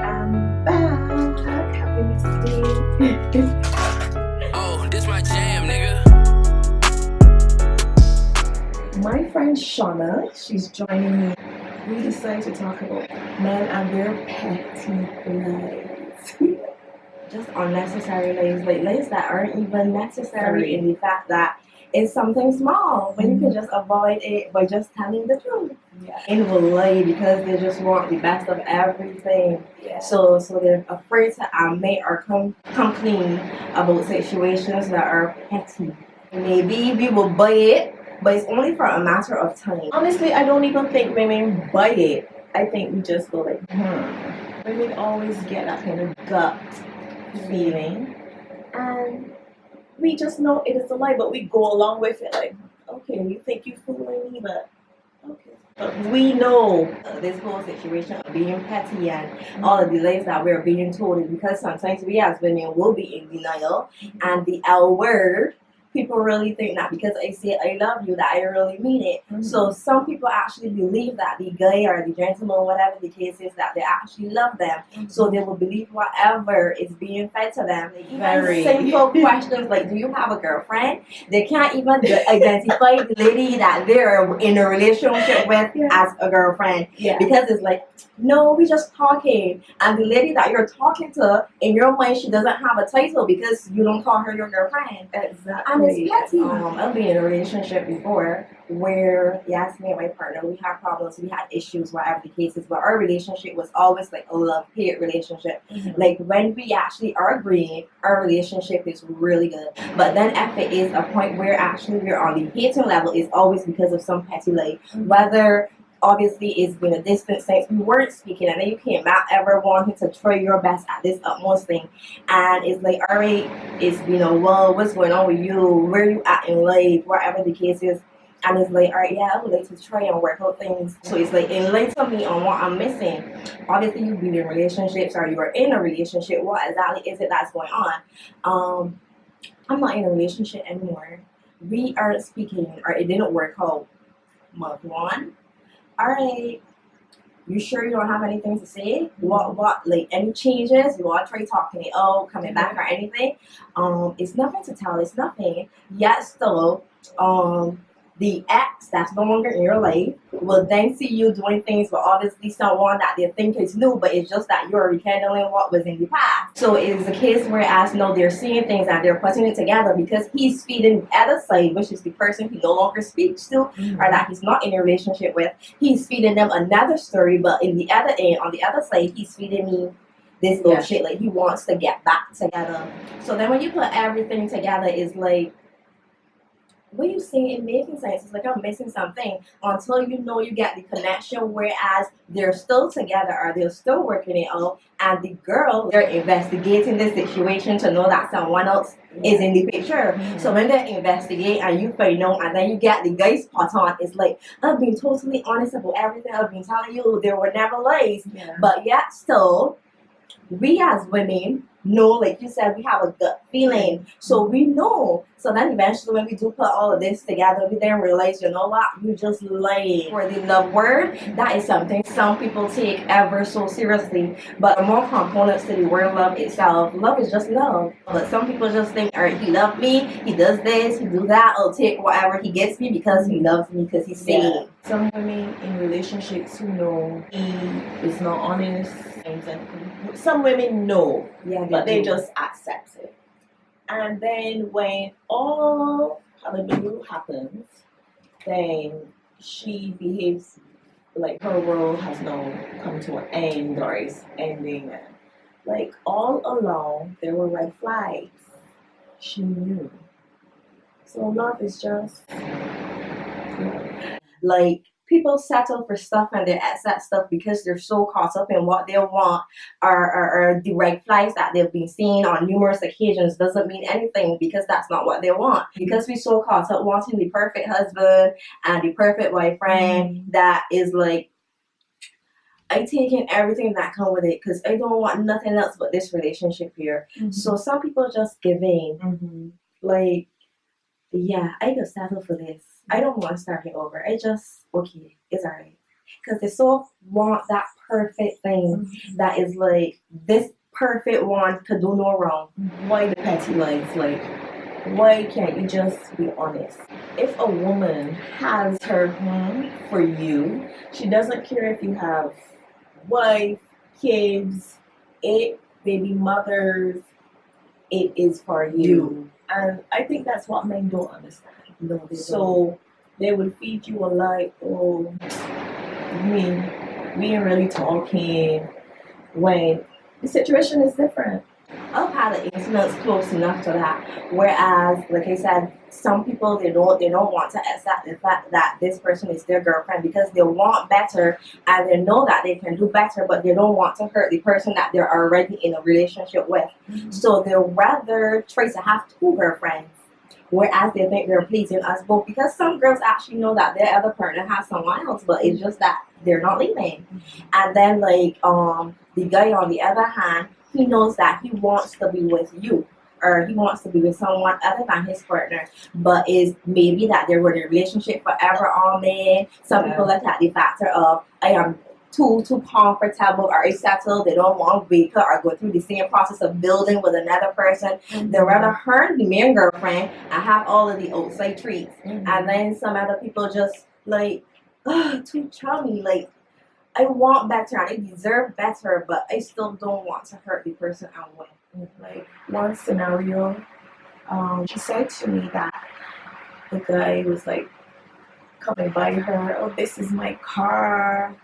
I'm back. Have you missed me? Oh, this my jam, nigga. My friend Shauna, she's joining me. We decided to talk about men and their petty lies. Just unnecessary lies, like lies that aren't even necessary in the fact that it's something small when you can just avoid it by just telling the truth. Yeah. And will lie because they just want the best of everything. Yeah. So they're afraid to admit or come clean about situations that are petty. Maybe we will buy it, but it's only for a matter of time. Honestly, I don't even think women buy it. I think we just go like, Women always get that kind of gut feeling, and we just know it is a lie, but we go along with it like, okay, you think you're fooling me, but okay. But we know This whole situation of being petty and all of the lies that we're being told is because sometimes we as women will be in denial, and the L word, people really think that because I say I love you that I really mean it. So some people actually believe that the guy or the gentleman, whatever the case is, that they actually love them. So they will believe whatever is being fed to them. Even simple questions like, do you have a girlfriend? They can't even identify the lady that they're in a relationship with as a girlfriend. Because it's like, no, we just talking. And the lady that you're talking to, in your mind, she doesn't have a title because you don't call her your girlfriend. exactly. And it's petty. I've been in a relationship before where, yes, me and my partner, we had problems, we had issues, whatever the case is, but our relationship was always like a love-hate relationship. Like when we actually are agreeing, our relationship is really good. But then if it is a point where actually we're on the hating level, it's always because of some petty lie. Whether obviously it's been a distance since we weren't speaking, and then you came out ever wanting to try your best at this utmost thing, and it's like, all right, it's well, what's going on with you, where you at in life, whatever the case is, and it's like, all right, yeah, I would like to try and work out things. So it's like, enlighten me on what I'm missing. Obviously you've been in relationships or you are in a relationship, what exactly is it that's going on? I'm not in a relationship anymore, we aren't speaking, or it didn't work out. Month one, all right, you sure you don't have anything to say? What, like any changes? You want to try talking it out, coming back or anything? It's nothing to tell, it's nothing. Yet still, the ex that's no longer in your life will then see you doing things with obviously someone that they think is new, but it's just that you're rekindling what was in the past. So it is a case where, as no, they're seeing things and they're putting it together because he's feeding the other side, which is the person he no longer speaks to or that he's not in a relationship with. He's feeding them another story, but in the other end, on the other side, he's feeding me this little shit. Like he wants to get back together. So then when you put everything together, it's like, what you saying, it making sense. It's like I'm missing something until you get the connection, whereas they're still together or they're still working it out, and the girl, they're investigating the situation to know that someone else is in the picture. So when they investigate and you find out, and then you get the guy spot on, it's like, I've been totally honest about everything, I've been telling you, there were never lies. But yet still, we as women know, like you said, we have a gut feeling, so we know. So then eventually when we do put all of this together, we then realize, you know what, you just lied. For the love word, that is something some people take ever so seriously, but there are more components to the word love itself. Love is just love, but some people just think, all right, he loved me, he does this, he do that, I'll take whatever he gets me because he loves me, because he's saying. Some women in relationships who know he is not honest, and some women know, but they just accept it. And then when all hullabaloo happens, then she behaves like her world has now come to an end or is ending. Like all along, there were red flags. She knew. So love is just like, people settle for stuff and they accept stuff because they're so caught up in what they want, or the red flags that they've been seeing on numerous occasions doesn't mean anything because that's not what they want. Because we're so caught up wanting the perfect husband and the perfect boyfriend that is like, I take in everything that come with it because I don't want nothing else but this relationship here. So some people just give in. Like, yeah, I could settle for this. I don't want to start it over. I just, okay, it's alright. Because they so want that perfect thing that is like this perfect one could do no wrong. Why the petty lies? Like, why can't you just be honest? If a woman has her for you, she doesn't care if you have wife, kids, 8 baby mothers, it is for you. And I think that's what men don't understand. No, they don't. So they would feed you a lie, oh, we ain't really talking, when the situation is different. I've had an incident close enough to that. Whereas, like I said, some people they don't want to accept the fact that this person is their girlfriend because they want better and they know that they can do better, but they don't want to hurt the person that they're already in a relationship with. So they'll rather try to have 2 girlfriends. Whereas they think they're pleasing us both, because some girls actually know that their other partner has someone else, but it's just that they're not leaving. And then like the guy on the other hand, he knows that he wants to be with you, or he wants to be with someone other than his partner, but is maybe that they're in a relationship forever on there. Some people look at the factor of I am too comfortable or settled. They don't want to wake up or go through the same process of building with another person. They rather her the main girlfriend and have all of the outside treats. And then some other people just like, oh, too chummy. Like, I want better and I deserve better, but I still don't want to hurt the person I'm with. Like one scenario, she said to me that the guy was like coming by her, oh, this is my car,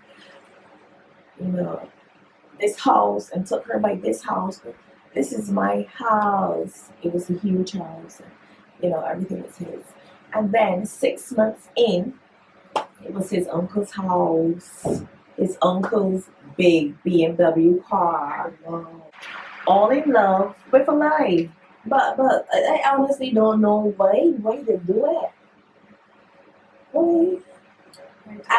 you know, this house, and took her by this house. This is my house. It was a huge house, and, you know, everything was his. And then 6 months in, it was his uncle's house, his uncle's big BMW car. All in love with a lie. But I honestly don't know why they do it. Why?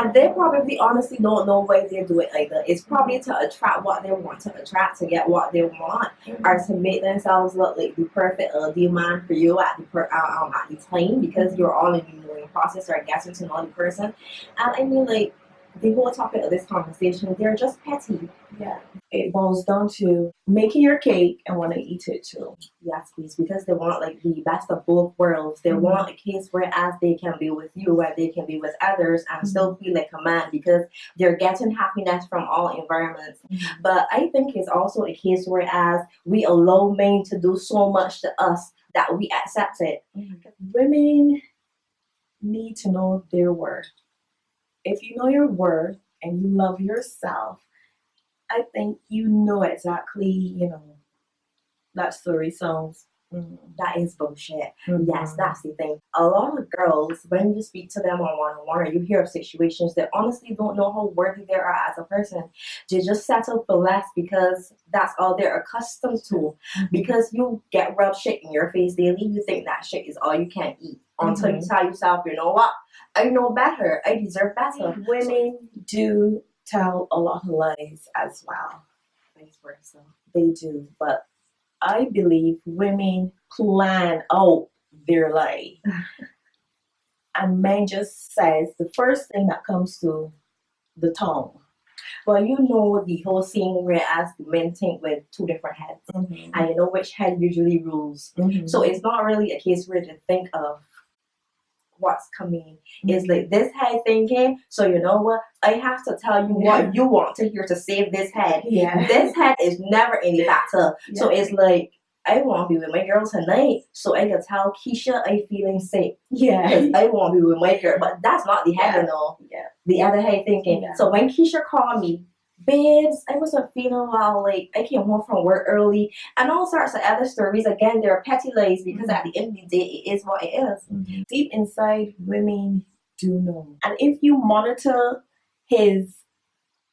And they probably honestly don't know why they do it either. It's probably to attract what they want to attract, to get what they want, or to make themselves look like the perfect ideal man for you at the time, because you're all in the knowing process or getting to know the person. And I mean, like, the whole topic of this conversation, they're just petty. Yeah. It boils down to making your cake and want to eat it too. Yes, please, because they want like the best of both worlds. They want a case whereas they can be with you, where they can be with others and still feel like a man, because they're getting happiness from all environments. But I think it's also a case whereas we allow men to do so much to us that we accept it. Women need to know their worth. If you know your worth and you love yourself, I think you know exactly, you know, that story sounds. That is bullshit. Yes, that's the thing. A lot of girls, when you speak to them on one-on-one or you hear of situations, they honestly don't know how worthy they are as a person. They just settle for less because that's all they're accustomed to. Because you get rubbed shit in your face daily, you think that shit is all you can eat. Until you tell yourself, you know what? I know better. I deserve better. Women do tell a lot of lies as well. Vice versa. They do. But I believe women plan out their lie. And men just says the first thing that comes to the tongue. Well, you know the whole scene whereas the men think with 2 different heads. And you know which head usually rules. So it's not really a case where they think of what's coming. It's like this head thinking, so you know what? I have to tell you what you want to hear to save this head. This head is never any factor. So it's like, I want to be with my girl tonight, so I can tell Keisha I'm feeling sick. Because I want to be with my girl. But that's not the head, you know. The other head thinking. So when Keisha called me, babes, I wasn't feeling well, like I came home from work early, and all sorts of other stories. Again, they're petty lies, because at the end of the day, it is what it is. Deep inside, women do know. And if you monitor his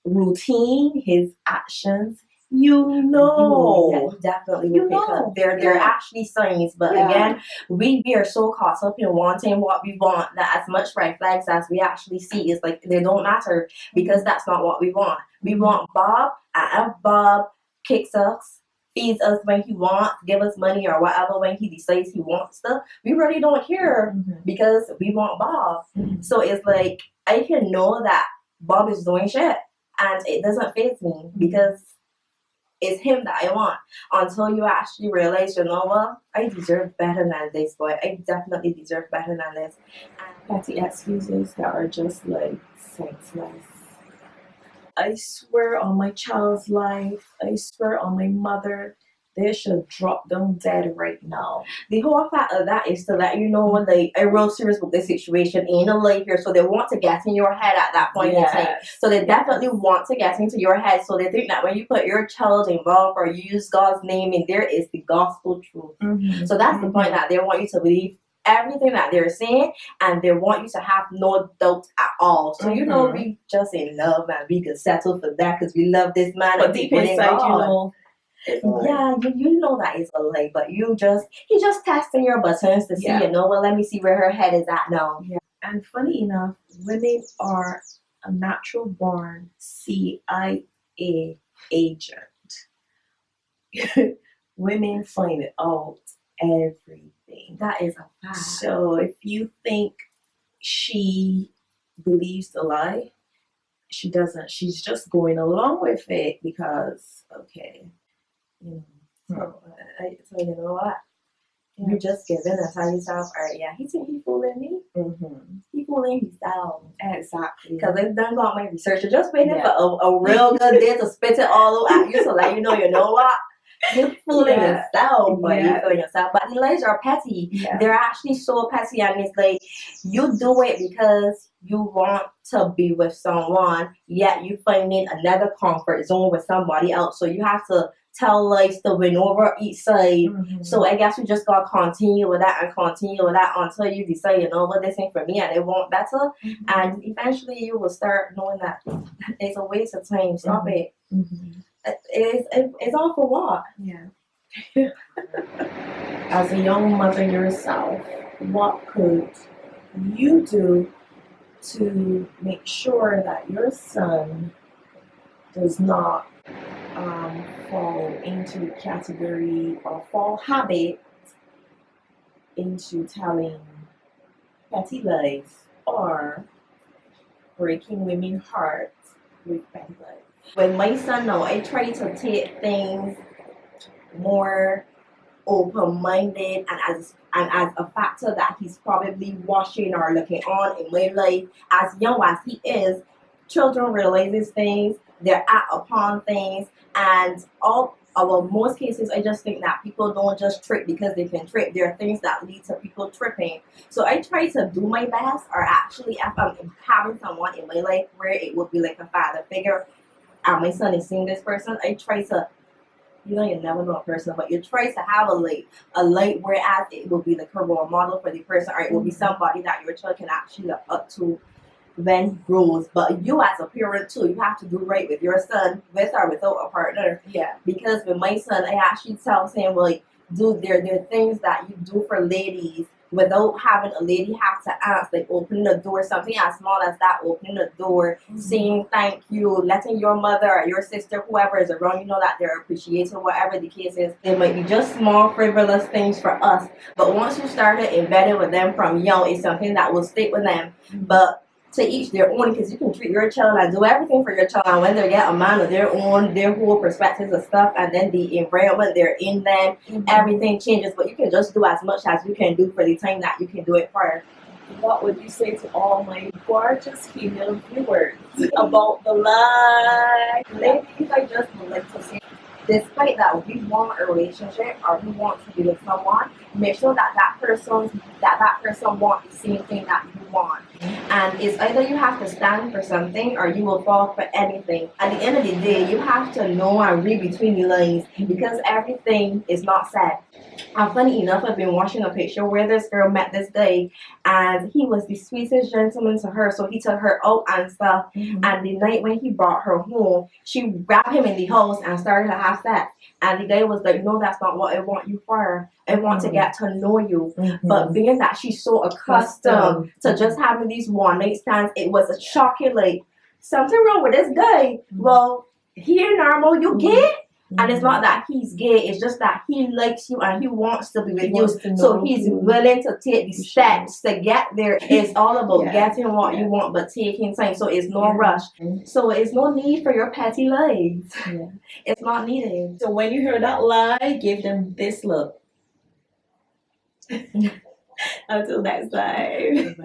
routine, his actions, you know. Definitely You will pick know. up. They're actually signs, but again, we are so caught up in wanting what we want that as much red flags as we actually see is like they don't matter, because that's not what we want. We want Bob, and if Bob kicks us, feeds us when he wants, give us money or whatever when he decides he wants stuff, we really don't care because we want Bob. So it's like I can know that Bob is doing shit. and it doesn't faze me because it's him that I want. Until you actually realize, you know what, I deserve better than this, boy. I definitely deserve better than this. And Petty excuses that are just like senseless. I swear on my child's life, I swear on my mother, they should drop them dead right now. the whole fact of that is to let you know, like, I'm real serious with this situation, ain't a life here, so they want to get in your head at that point in time. So they definitely want to get into your head, so they think that when you put your child involved or use God's name in there, is the gospel truth. So that's the point, that they want you to believe everything that they're saying, and they want you to have no doubt at all. So you know, we just in love and we can settle for that because we love this man. But deep inside, you know, yeah, you know that it's a lie, but he just testing your buttons to see, you know, well, let me see where her head is at now. Yeah. And funny enough, women are a natural born CIA agent. Women find out everything. That is a fact. So if you think she believes the lie, she doesn't. She's just going along with it because, okay, you know. So you know what? You just give in and tell yourself, all right, yeah, he think he fooling me. He fooling himself. Exactly. Because I've done got my research. You're just waiting for a real good day to spit it all out at you, so that you know what? You're fooling yourself, but you're fooling yourself. But the lies are petty. They're actually so petty, and it's like you do it because you want to be with someone, yet you finding another comfort zone with somebody else. So you have to tell lies to win over each side. So I guess you just gotta continue with that until you decide, you know what, this ain't for me, and it won't better. And eventually you will start knowing that it's a waste of time. Stop it. It's all for what? Yeah. As a young mother yourself, what could you do to make sure that your son does not fall into the category or fall habit into telling petty lies or breaking women's hearts with petty lies? With my son now, I try to take things more open-minded and as a factor that he's probably watching or looking on in my life. As young as he is, children realizes things, they're act upon things, and most cases, I just think that people don't just trip because they can trip. There are things that lead to people tripping. So I try to do my best, or actually if I'm having someone in my life where it would be like a father figure, and my son is seeing this person, I try to, you never know a person, but you try to have a light whereas it will be like a role model for the person, or it will be somebody that your child can actually look up to when he grows. But you as a parent too, you have to do right with your son, with or without a partner. Yeah. Because with my son, I actually tell him, like, dude, there are things that you do for ladies without having a lady have to ask, like opening the door, something as small as that, opening the door, saying thank you, letting your mother or your sister, whoever is around, you know that they're appreciated, whatever the case is. They might be just small, frivolous things for us, but once you started embedding with them from young, it's something that will stick with them. But to each their own, because you can treat your child and do everything for your child, and when they get a man of their own, their whole perspectives of stuff, and then the environment they're in, then everything changes. But you can just do as much as you can do for the time that you can do it for. What would you say to all my gorgeous female viewers about the lie? Ladies, I just would like to say, despite that we want a relationship or we want to be with someone, make sure that that person wants the same thing that you want. And it's either you have to stand for something or you will fall for anything. At the end of the day, you have to know and read between the lines, because everything is not said. And funny enough, I've been watching a picture where this girl met this guy, and he was the sweetest gentleman to her, so he took her out and stuff. And the night when he brought her home, she grabbed him in the house and started to have sex. And the guy was like, no, that's not what I want you for. I want to get to know you. But being that she's so accustomed to just having these one night stands, it was a shocking, like, something wrong with this guy. Well, here normal, you get? And it's not that he's gay, it's just that he likes you and he wants to be with you. So he's you. willing to take the steps to get there. It's all about getting what you want, but taking time. So it's no rush. So it's no need for your petty lies. It's not needed. So when you hear that lie, give them this look. Until next time.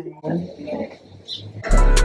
Bye.